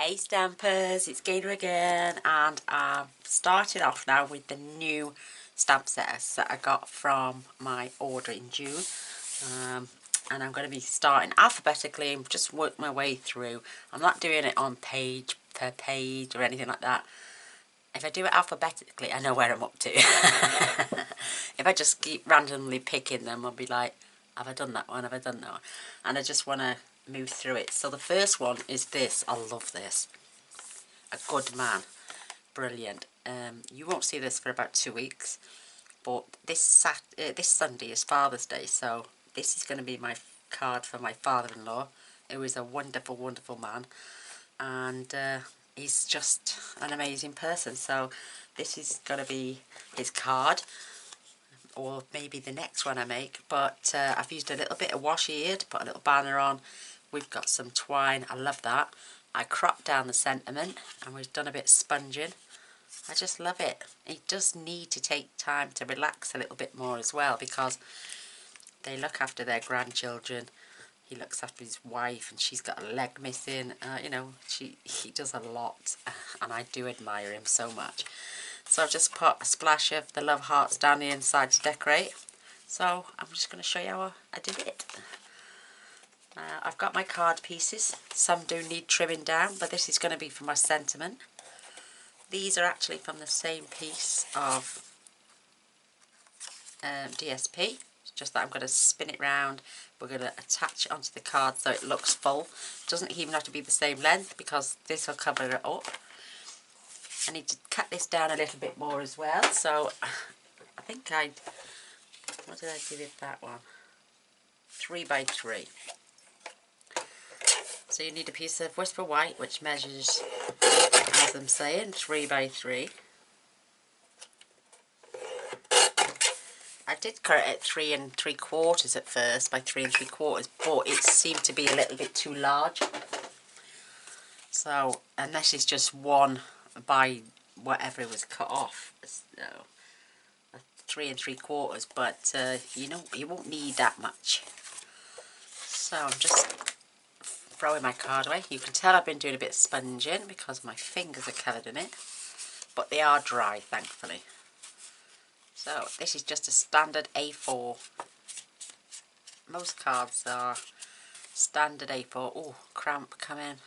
Hey Stampers, it's Gaynor again, and I'm starting off now with the new stamp sets that I got from my order in June. And I'm going to be starting alphabetically and just work my way through. I'm not doing it on page per page or anything like that. If I do it alphabetically, I know where I'm up to. If I just keep randomly picking them, I'll be like, have I done that one? Have I done that one? And I just want to move through it. So the first one is this. I love this. A Good Man. Brilliant. You won't see this for about 2 weeks, but this Sunday is Father's Day, so this is going to be my card for my father-in-law, who is a wonderful, wonderful man, and he's just an amazing person. So this is going to be his card, or maybe the next one I make, but I've used a little bit of washi here to put a little banner on. We've got some twine. I love that. I cropped down the sentiment and we've done a bit of sponging. I just love it. He does need to take time to relax a little bit more as well, because they look after their grandchildren. He looks after his wife and she's got a leg missing. You know, he does a lot, and I do admire him so much. So I've just put a splash of the love hearts down the inside to decorate. So I'm just going to show you how I did it. I've got my card pieces. Some do need trimming down, but this is going to be for my sentiment. These are actually from the same piece of DSP. It's just that I'm going to spin it round. We're going to attach it onto the card so it looks full. It doesn't even have to be the same length, because this will cover it up. I need to cut this down a little bit more as well. So I think what did I give it that one? 3 by 3. So you need a piece of Whisper White, which measures, as I'm saying, 3 by 3. I did cut it at 3 3/4 at first, by 3 3/4, but it seemed to be a little bit too large. So, and this is just 1 by whatever it was cut off. So, 3 3/4, but you know, you won't need that much. So I'm just throwing my card away. You can tell I've been doing a bit of sponging because my fingers are covered in it, but they are dry, thankfully. So this is just a standard A4. Most cards are standard A4. Oh, cramp come in.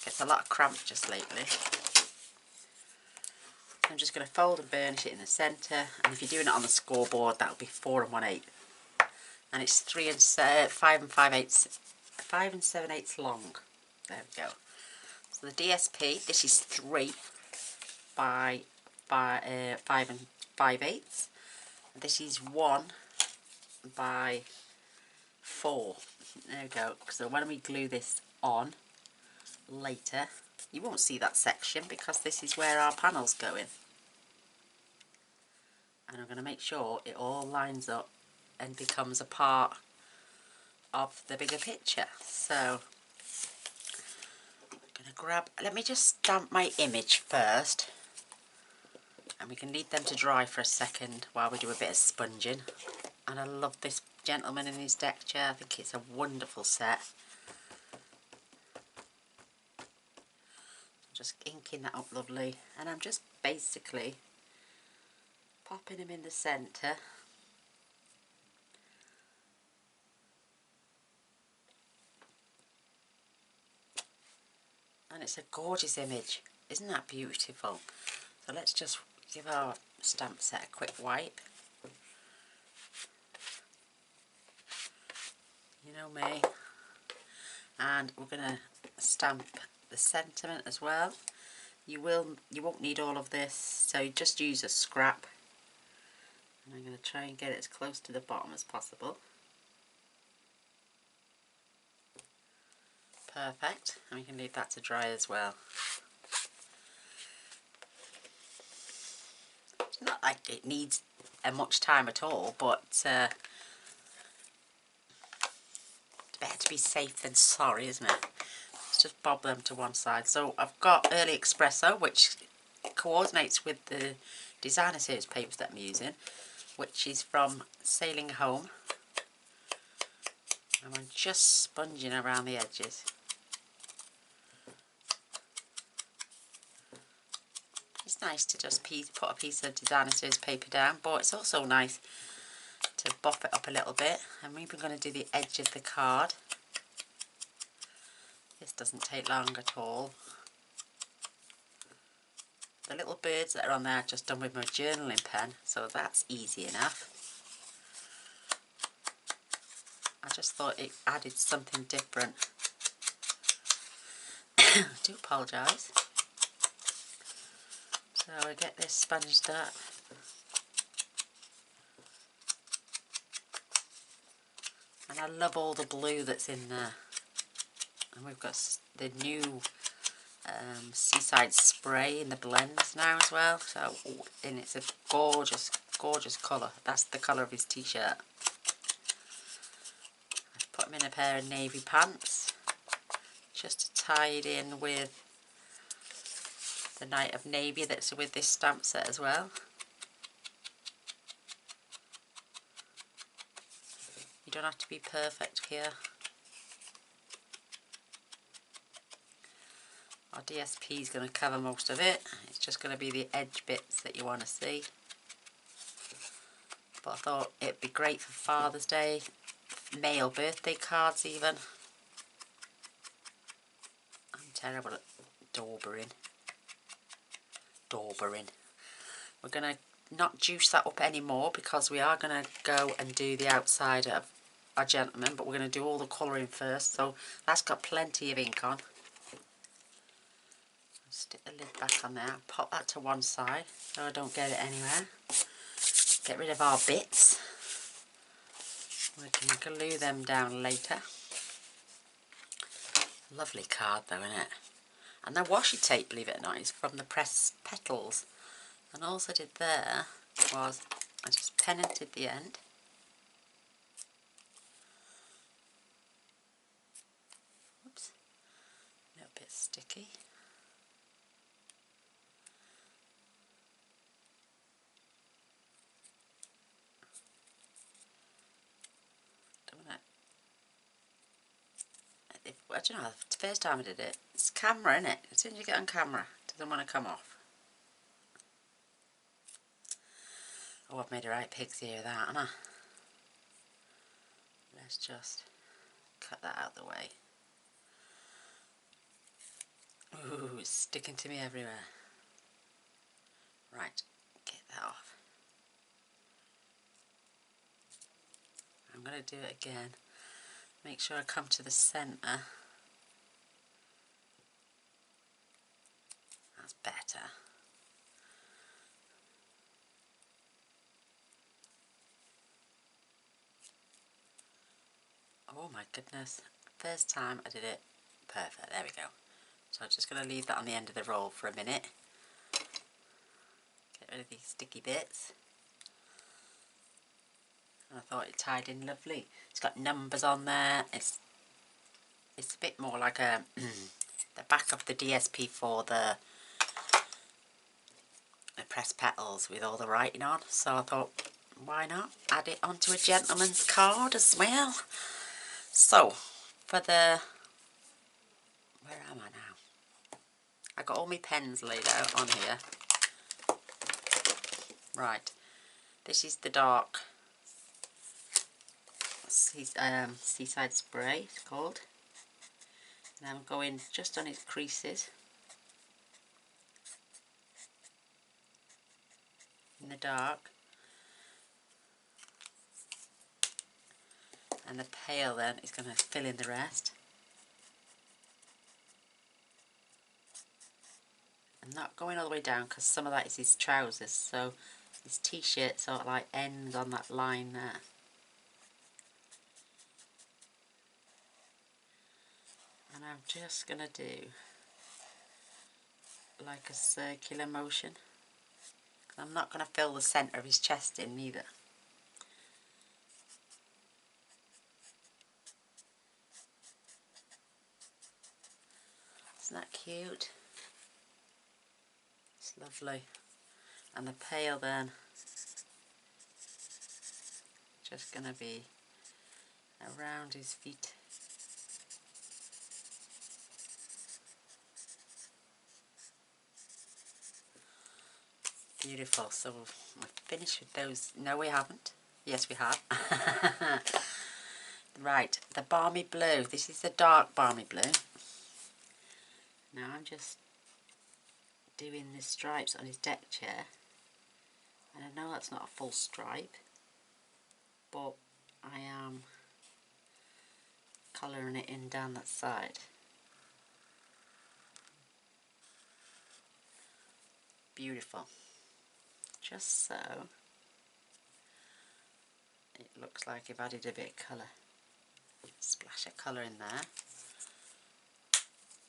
Gets a lot of cramp just lately. I'm just going to fold and burnish it in the centre, and if you're doing it on the scoreboard, that'll be 4 1/8, and it's 5 7/8 long. There we go. So the DSP, this is 3 by 5 5/8. This is 1 by 4. There we go. So when we glue this on later, you won't see that section because this is where our panel's going. And I'm going to make sure it all lines up and becomes a part of the bigger picture. So I'm going to grab, let me just stamp my image first, and we can leave them to dry for a second while we do a bit of sponging. And I love this gentleman in his deck chair. I think it's a wonderful set. Just inking that up lovely, and I'm just basically popping him in the centre. And it's a gorgeous image. Isn't that beautiful? So let's just give our stamp set a quick wipe. You know me. And we're going to stamp the sentiment as well. You won't need all of this, so just use a scrap. And I'm going to try and get it as close to the bottom as possible. Perfect, and we can leave that to dry as well. It's not like it needs much time at all, but it's better to be safe than sorry, isn't it? Let's just bob them to one side. So I've got Early Espresso, which coordinates with the designer series papers that I'm using, which is from Sailing Home. And I'm just sponging around the edges. nice to just put a piece of designer series paper down, but it's also nice to buff it up a little bit. I'm even going to do the edge of the card. This doesn't take long at all. The little birds that are on there I've just done with my journaling pen, so that's easy enough. I just thought it added something different. I do apologise. So I get this sponged up. And I love all the blue that's in there. And we've got the new Seaside spray in the blends now as well. So, and it's a gorgeous, gorgeous colour. That's the colour of his t-shirt. I've put him in a pair of navy pants, just to tie it in with the Night of Navy that's with this stamp set as well. You don't have to be perfect here. Our DSP is going to cover most of it. It's just going to be the edge bits that you want to see. But I thought it'd be great for Father's Day, male birthday cards even. I'm terrible at daubering. We're going to not juice that up anymore because we are going to go and do the outside of our gentleman, but we're going to do all the colouring first. So that's got plenty of ink on. Stick the lid back on there, pop that to one side so I don't get it anywhere. Get rid of our bits. We can glue them down later. Lovely card though, isn't it? And the washi tape, believe it or not, is from the pressed petals. And all I did there was I just penninted the end. Oops, a little bit sticky. I don't know, the first time I did it, it's camera, isn't it? As soon as you get on camera, it doesn't want to come off. Oh, I've made a right pig's ear of that, haven't I? Let's just cut that out of the way. Ooh, it's sticking to me everywhere. Right, get that off. I'm going to do it again. Make sure I come to the centre. That's better. Oh my goodness. First time I did it perfect. There we go. So I'm just going to leave that on the end of the roll for a minute. Get rid of these sticky bits. And I thought it tied in lovely. It's got numbers on there. It's a bit more like a the back of the DSP for the pressed petals with all the writing on. So I thought, why not add it onto a gentleman's card as well? So for the, where am I now? I got all my pens laid out on here. Right, this is the dark Seaside spray, it's called. And I'm going just on its creases in the dark, and the pale then is going to fill in the rest. I'm not going all the way down because some of that is his trousers, so his t-shirt sort of like ends on that line there. And I'm just going to do like a circular motion. I'm not going to fill the centre of his chest in either. Isn't that cute? It's lovely. And the pale then, just going to be around his feet. Beautiful. So we're finished with those. No, we haven't. Yes, we have. Right, the balmy blue. This is the dark balmy blue. Now I'm just doing the stripes on his deck chair. And I know that's not a full stripe, but I am colouring it in down that side. Beautiful. Just so it looks like I've added a bit of colour. Splash of colour in there.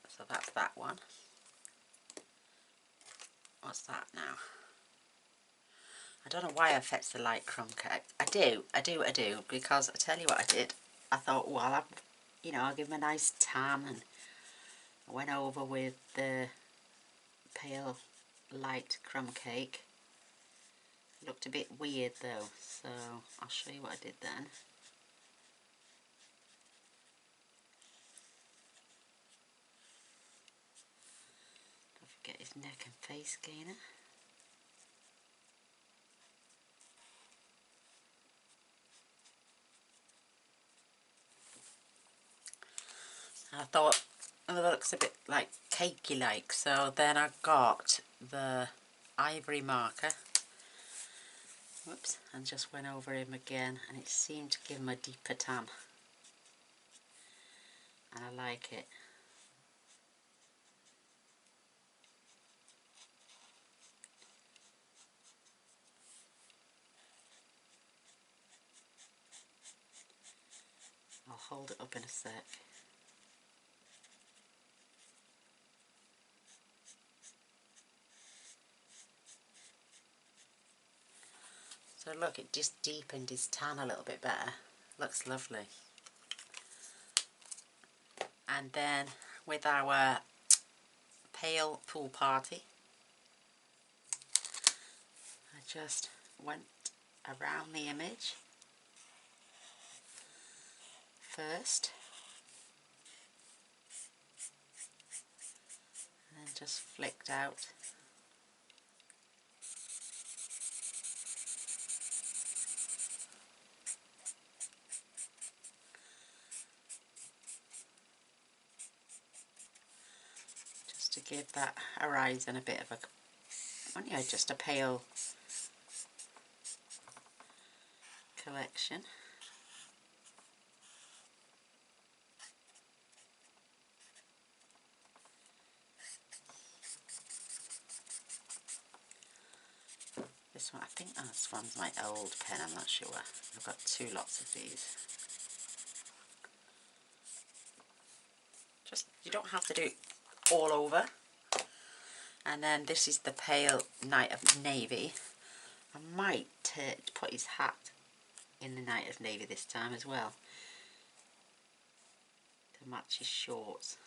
So that's that one. What's that now? I don't know why I fetched the light crumb cake. I do, because I tell you what I did. I thought, well, I'll give him a nice tan, and I went over with the pale light crumb cake. It looked a bit weird though, so I'll show you what I did then. Don't forget his neck and face gainer. I thought, oh, that looks a bit like cakey like, so then I got the ivory marker, whoops, and just went over him again, and it seemed to give him a deeper tan, and I like it. I'll hold it up in a sec. So look, it just deepened his tan a little bit better. Looks lovely. And then with our pale pool party, I just went around the image first, and then just flicked out. Just to give that horizon a bit of a, just a pale collection. This one, I think this one's my old pen, I'm not sure. I've got two lots of these. Just, you don't have to do it all over. And then this is the pale Night of Navy. I might put his hat in the Night of Navy this time as well, to match his shorts.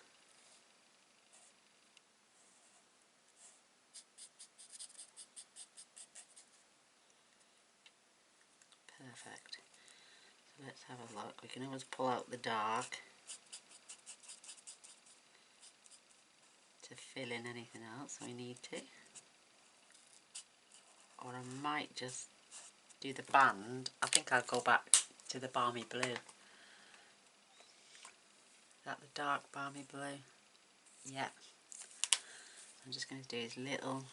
Perfect. So let's have a look. We can always pull out the dark to fill in anything else we need to. Or I might just do the band. I think I'll go back to the balmy blue. Is that the dark balmy blue? Yeah. I'm just going to do his little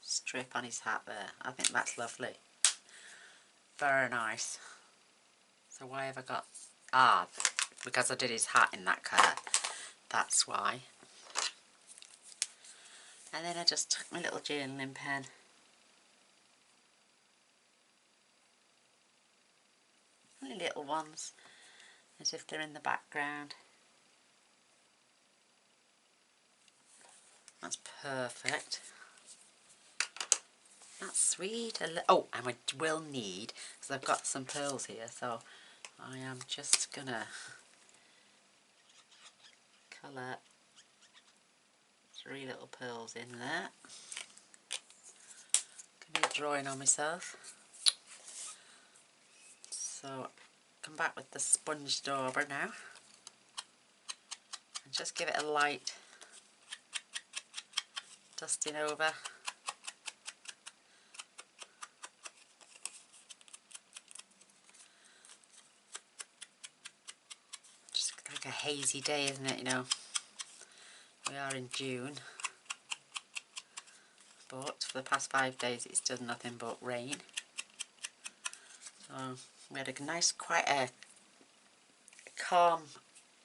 strip on his hat there. I think that's lovely. Very nice. So why have I got... Ah, because I did his hat in that colour. That's why. And then I just took my little journaling pen. Only little ones, as if they're in the background. That's perfect. That's sweet. Oh, and I will need, because I've got some pearls here, so I am just gonna colour 3 little pearls in there. Gonna be drawing on myself. So come back with the sponge dauber now, and just give it a light dusting over. like a hazy day, isn't it? You know, we are in June, but for the past 5 days it's done nothing but rain. So we had a nice, quite a calm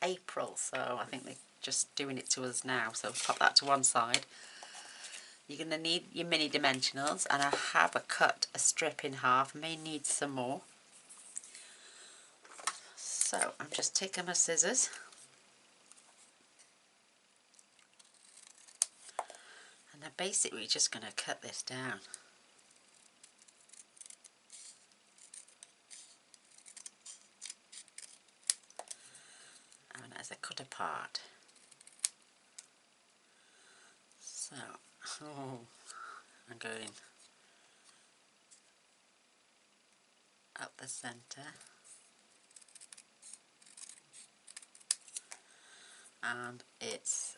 April, so I think they're just doing it to us now. So pop that to one side. You're going to need your mini dimensionals, and I have cut a strip in half. I may need some more. So I'm just taking my scissors and I'm basically just going to cut this down. And as I cut apart. So, I'm going up the centre. And it's,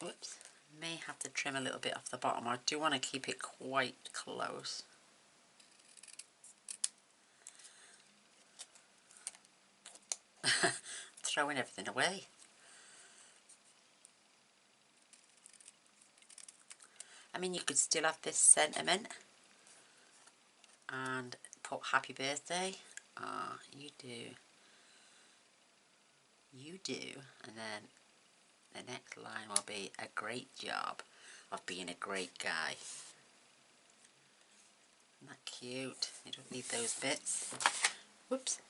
whoops, may have to trim a little bit off the bottom. I do want to keep it quite close. Throwing everything away. I mean, you could still have this sentiment and put happy birthday. Ah, you do. You do. And then the next line will be a great job of being a great guy. Isn't that cute? You don't need those bits. Whoops.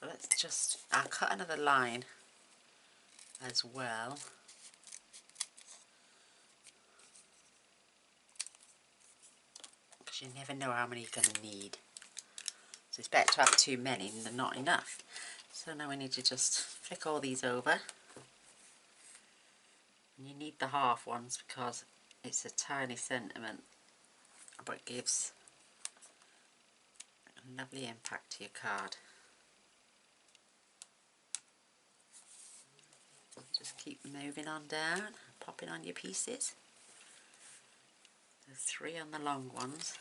So let's just, I'll cut another line as well. Because you never know how many you're going to need. So it's better to have too many than not enough. So now we need to just flick all these over. And you need the half ones because it's a tiny sentiment, but it gives a lovely impact to your card. Just keep moving on down, popping on your pieces. There's 3 on the long ones.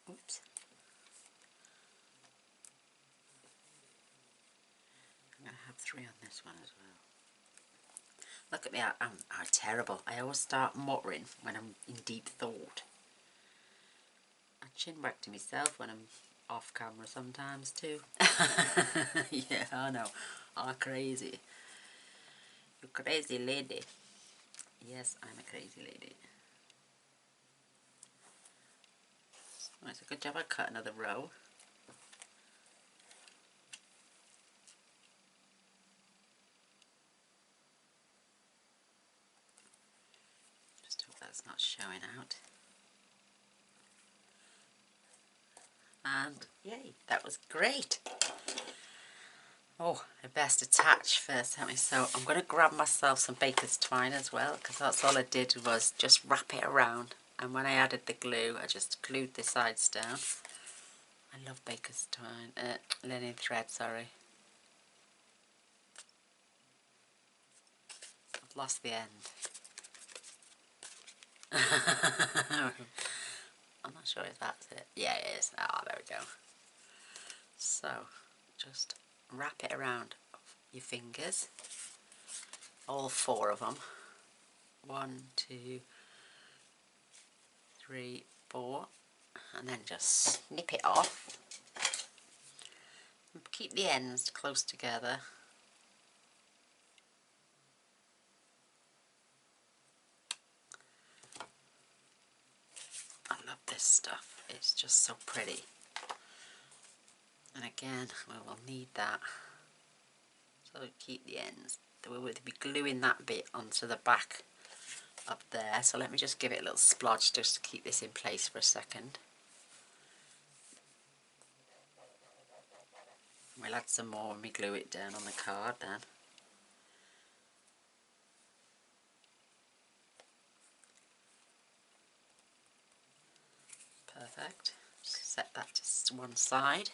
Oops. I'm going to have 3 on this one as well. Look at me, I'm terrible. I always start muttering when I'm in deep thought. I chin whack to myself when I'm off camera sometimes too. Yeah, I know. I'm crazy. You crazy lady. Yes, I'm a crazy lady. Oh, it's a good job I cut another row. Just hope that's not showing out. And yay, that was great. Oh, I best attach first, haven't we? So I'm going to grab myself some baker's twine as well, because that's all I did was just wrap it around. And when I added the glue, I just glued the sides down. I love baker's twine, linen thread, sorry. I've lost the end. I'm not sure if that's it. Yeah, it is. Ah, there we go. So, just wrap it around your fingers. All 4 of them. 1, 2, 3, 4. And then just snip it off. Keep the ends close together. I love this stuff. It's just so pretty. And again, we will need that. So keep the ends. We will be gluing that bit onto the back up there. So let me just give it a little splodge just to keep this in place for a second. We'll add some more when we glue it down on the card then. Perfect. Just set that to one side.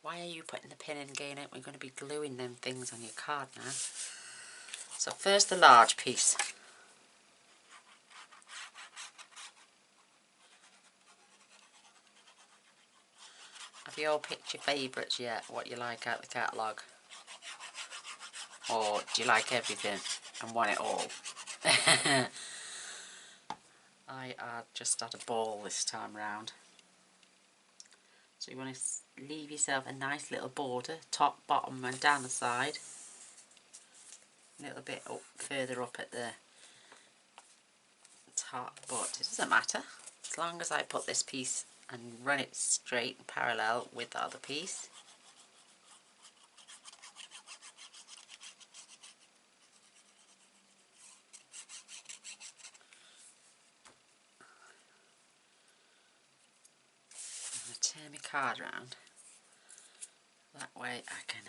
Why are you putting the pin in, Gaynor? We're going to be gluing them things on your card now. So first the large piece. Have you all picked your favourites yet? What you like out the catalogue? Or do you like everything and want it all? I just had a ball this time round. So you want to leave yourself a nice little border, top, bottom and down the side. A little bit up, further up at the top, but it doesn't matter. As long as I put this piece and run it straight and parallel with the other piece. I'm going to turn my card around. That way I can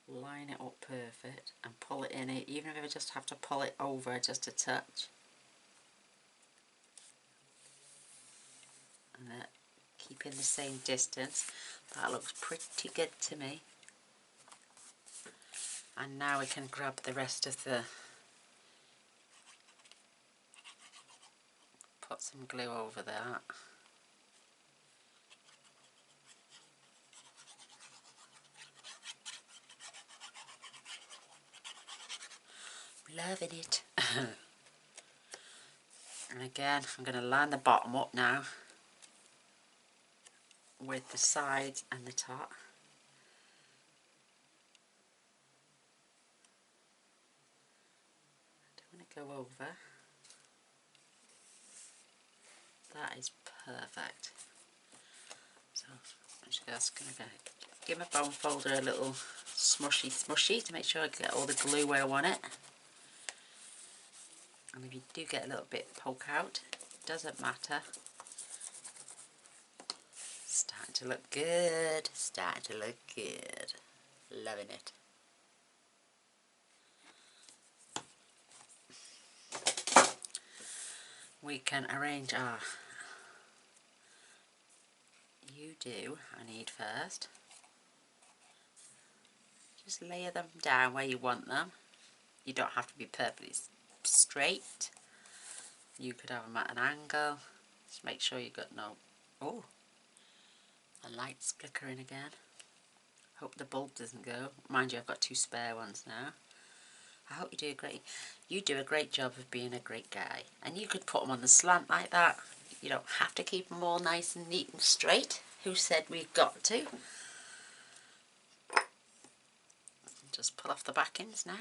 line it up perfect and pull it in, even if I just have to pull it over just a touch. And keeping the same distance. That looks pretty good to me. And now we can grab the rest of the, put some glue over that. Loving it. And again, I'm going to line the bottom up now with the sides and the top. I don't want to go over. That is perfect. So I'm just going to give my bone folder a little smushy to make sure I get all the glue where I want it. And if you do get a little bit poke out, it doesn't matter. Starting to look good, starting to look good. Loving it. We can arrange our, I need first. Just layer them down where you want them. You don't have to be perfectly straight. You could have them at an angle. Just make sure you've got no... Oh, the light's flickering again. Hope the bulb doesn't go. Mind you, I've got 2 spare ones now. I hope you do a great job of being a great guy. And you could put them on the slant like that. You don't have to keep them all nice and neat and straight. Who said we've got to? Just pull off the back ends now.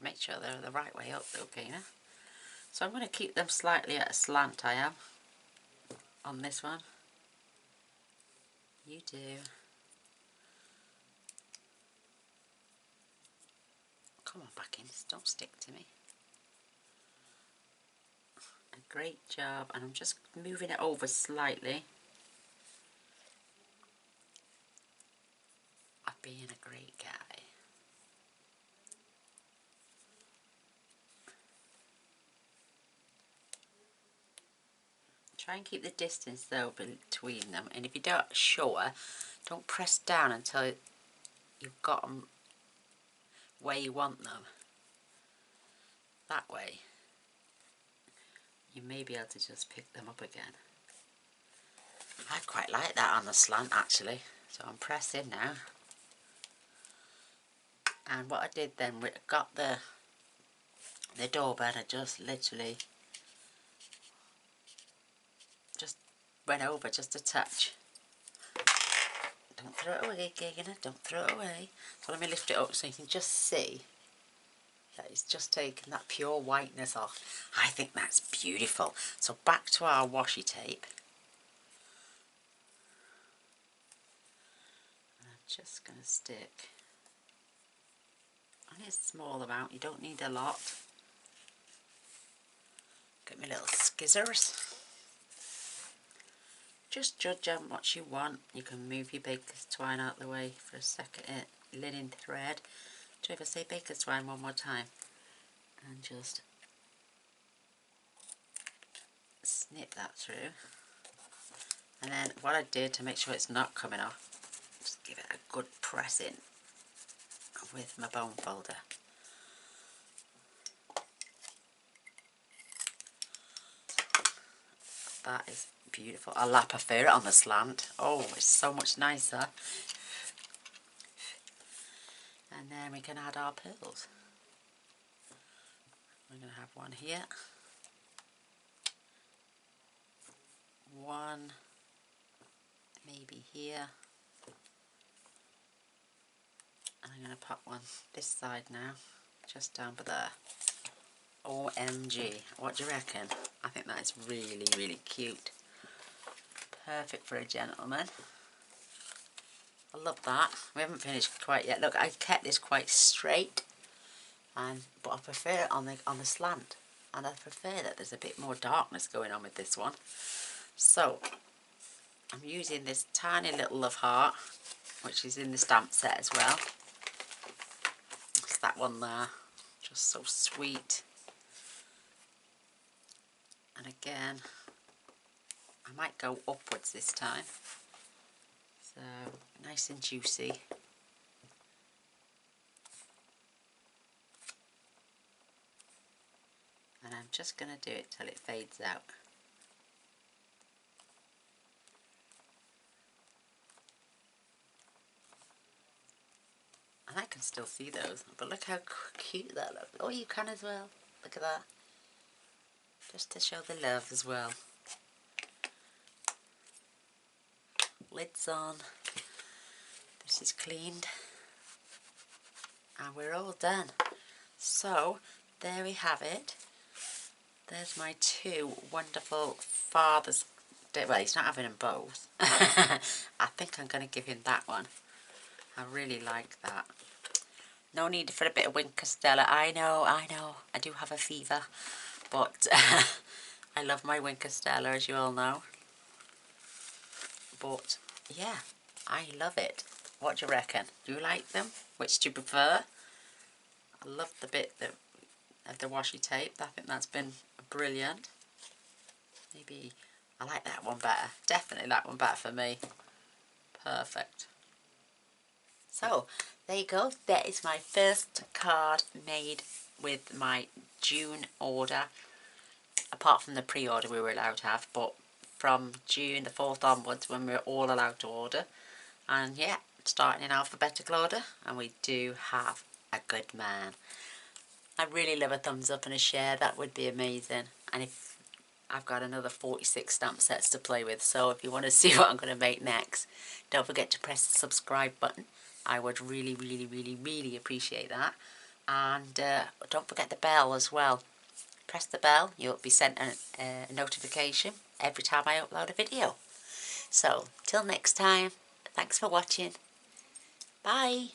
Make sure they're the right way up though, Gaynor. So I'm going to keep them slightly at a slant, I am, on this one. You do. Come on, back in, don't stick to me. A great job, and I'm just moving it over slightly. Of being a great guy. Try and keep the distance though between them, and if you don't sure, don't press down until you've got them where you want them. That way you may be able to just pick them up again. I quite like that on the slant actually, so I'm pressing now. And what I did then, we got the doorbell, I just literally just went over just a touch. Don't throw it away, Gaynor, don't throw it away. So let me lift it up so you can just see that it's just taken that pure whiteness off. I think that's beautiful. So back to our washi tape. And I'm just going to stick only a small amount, you don't need a lot. Get my little scissors. just judge how much you want. You can move your baker's twine out the way for a second. Linen thread. So if I say baker's twine one more time, and just snip that through. And then what I did to make sure it's not coming off, just give it a good press in with my bone folder. That is beautiful. I prefer it on the slant. Oh, it's so much nicer. And then we can add our pearls. We're going to have one here. One maybe here. And I'm going to pop one this side now, just down by there. OMG, what do you reckon? I think that is really, really cute. Perfect for a gentleman. I love that. We haven't finished quite yet. Look, I kept this quite straight, but I prefer it on the slant, and I prefer that there's a bit more darkness going on with this one. So I'm using this tiny little love heart, which is in the stamp set as well. It's that one there, just so sweet. And again, I might go upwards this time. So nice and juicy. And I'm just going to do it till it fades out. And I can still see those, but look how cute that looks. Oh, you can as well. Look at that. Just to show the love as well. Lid's on. This is cleaned. And we're all done. So, there we have it. There's my two wonderful Father's Day. Well, he's not having them both. I think I'm going to give him that one. I really like that. No need for a bit of Winker Stella. I know. I do have a fever. But I love my Winker Stella, as you all know. But yeah, I love it. What do you reckon? Do you like them? Which do you prefer? I love the bit of the washi tape. I think that's been brilliant. Maybe I like that one better. Definitely that one better for me. Perfect. So there you go. That is my first card made with my June order. Apart from the pre-order we were allowed to have, but from June the 4th onwards when we were all allowed to order. And yeah, starting in alphabetical order, and we do have a good man. I really love a thumbs up and a share. That would be amazing. And if I've got another 46 stamp sets to play with, so if you want to see what I'm going to make next, don't forget to press the subscribe button. I would really, really, really, really appreciate that. And don't forget the bell as well. Press the bell, you'll be sent a notification every time I upload a video. So, till next time, thanks for watching. Bye.